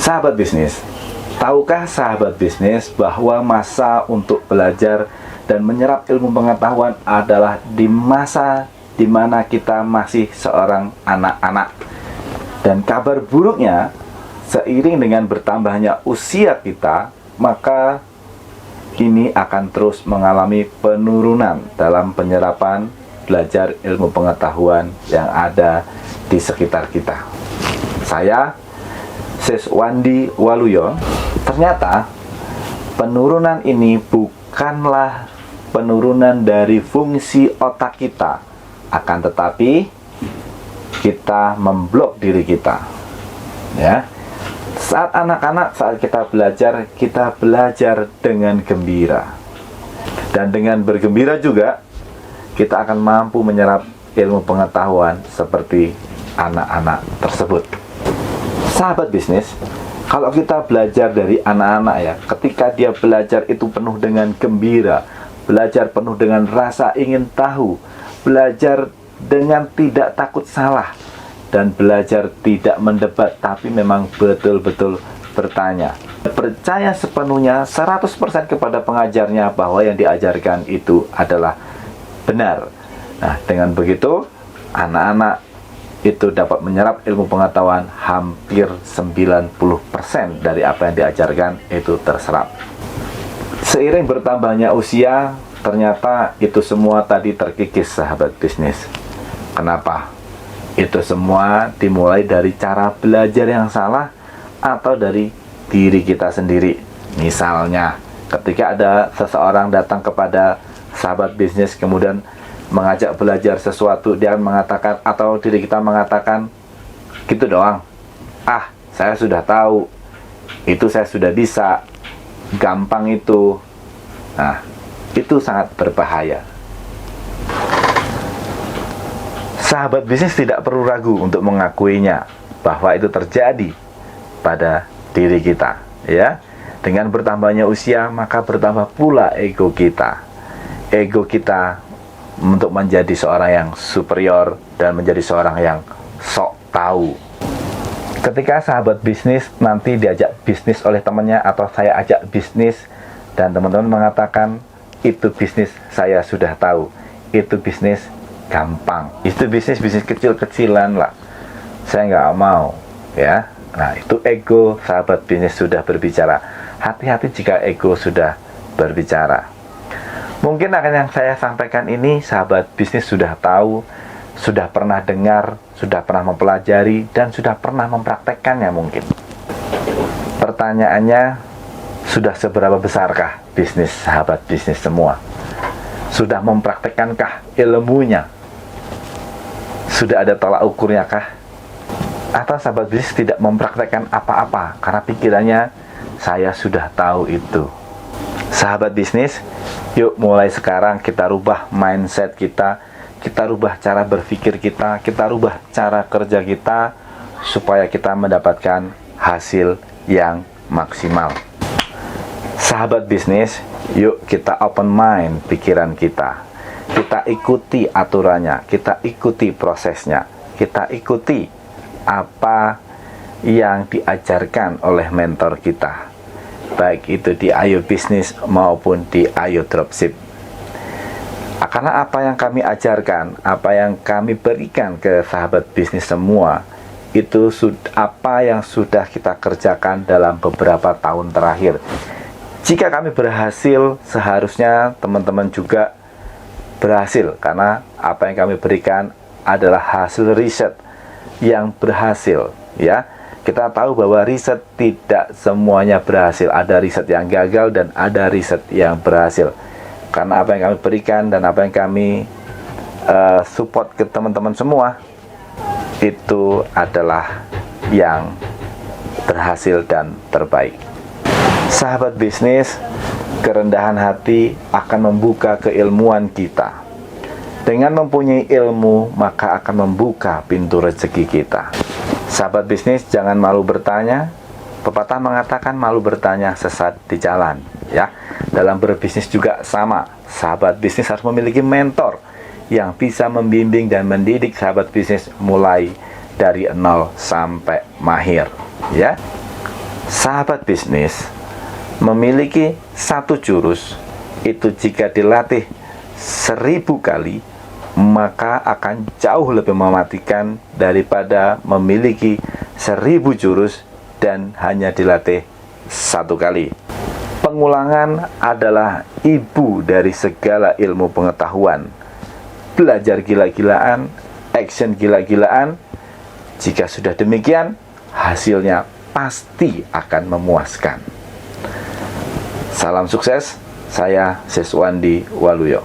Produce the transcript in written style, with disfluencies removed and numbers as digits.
Sahabat bisnis, tahukah sahabat bisnis bahwa masa untuk belajar dan menyerap ilmu pengetahuan adalah di masa di mana kita masih seorang anak-anak? Dan kabar buruknya, seiring dengan bertambahnya usia kita, maka ini akan terus mengalami penurunan dalam penyerapan belajar ilmu pengetahuan yang ada di sekitar kita. Saya Siswandi Waluyo. Ternyata penurunan ini bukanlah penurunan dari fungsi otak kita, akan tetapi kita memblok diri kita. Ya, saat anak-anak, saat kita belajar dengan gembira, dan dengan bergembira juga kita akan mampu menyerap ilmu pengetahuan seperti anak-anak tersebut. Sahabat bisnis, kalau kita belajar dari anak-anak ya, ketika dia belajar itu penuh dengan gembira, belajar penuh dengan rasa ingin tahu, belajar dengan tidak takut salah, dan belajar tidak mendebat, tapi memang betul-betul bertanya. Percaya sepenuhnya 100% kepada pengajarnya bahwa yang diajarkan itu adalah benar. Nah, dengan begitu anak-anak itu dapat menyerap ilmu pengetahuan hampir 90% dari apa yang diajarkan itu terserap. Seiring bertambahnya usia, ternyata itu semua tadi terkikis, sahabat bisnis. Kenapa? Itu semua dimulai dari cara belajar yang salah atau dari diri kita sendiri. Misalnya, ketika ada seseorang datang kepada sahabat bisnis kemudian mengajak belajar sesuatu, dia akan mengatakan, atau diri kita mengatakan, gitu doang, saya sudah tahu, itu saya sudah bisa, gampang itu. Nah, itu sangat berbahaya. Sahabat bisnis tidak perlu ragu untuk mengakuinya bahwa itu terjadi pada diri kita, ya. Dengan bertambahnya usia, maka bertambah pula ego kita. Ego kita untuk menjadi seorang yang superior dan menjadi seorang yang sok tahu. Ketika sahabat bisnis nanti diajak bisnis oleh temannya, atau saya ajak bisnis dan teman-teman mengatakan itu bisnis saya sudah tahu, itu bisnis gampang, itu bisnis kecil-kecilan lah, saya nggak mau, ya. Nah, itu ego sahabat bisnis sudah berbicara. Hati-hati jika ego sudah berbicara. Mungkin akan yang saya sampaikan ini sahabat bisnis sudah tahu, sudah pernah dengar, sudah pernah mempelajari, dan sudah pernah mempraktekkannya mungkin. Pertanyaannya, sudah seberapa besarkah bisnis sahabat bisnis semua? Sudah mempraktekkankah ilmunya? Sudah ada tolak ukurnya kah? Atau sahabat bisnis tidak mempraktekkan apa-apa karena pikirannya, saya sudah tahu itu. Sahabat bisnis, yuk mulai sekarang kita rubah mindset kita rubah cara berpikir kita rubah cara kerja kita, supaya kita mendapatkan hasil yang maksimal. Sahabat bisnis, yuk kita open mind pikiran kita ikuti aturannya, kita ikuti prosesnya, kita ikuti apa yang diajarkan oleh mentor kita, baik itu di Ayo Bisnis maupun di Ayo Dropship. Karena apa yang kami ajarkan, apa yang kami berikan ke sahabat bisnis semua, itu apa yang sudah kita kerjakan dalam beberapa tahun terakhir. Jika kami berhasil, seharusnya teman-teman juga berhasil, karena apa yang kami berikan adalah hasil riset yang berhasil, ya. Kita tahu bahwa riset tidak semuanya berhasil. Ada riset yang gagal dan ada riset yang berhasil. Karena apa yang kami berikan dan apa yang kami support ke teman-teman semua, itu adalah yang berhasil dan terbaik. Sahabat bisnis, kerendahan hati akan membuka keilmuan kita. Dengan mempunyai ilmu, maka akan membuka pintu rezeki kita. Sahabat bisnis, jangan malu bertanya. Pepatah mengatakan malu bertanya sesat di jalan, ya. Dalam berbisnis juga sama. Sahabat bisnis harus memiliki mentor yang bisa membimbing dan mendidik sahabat bisnis mulai dari nol sampai mahir, ya. Sahabat bisnis, memiliki satu jurus itu jika dilatih 1000 kali, maka akan jauh lebih mematikan daripada memiliki 1000 jurus dan hanya dilatih 1 kali. Pengulangan adalah ibu dari segala ilmu pengetahuan. Belajar gila-gilaan, action gila-gilaan. Jika sudah demikian, hasilnya pasti akan memuaskan. Salam sukses, saya Siswandi Waluyo.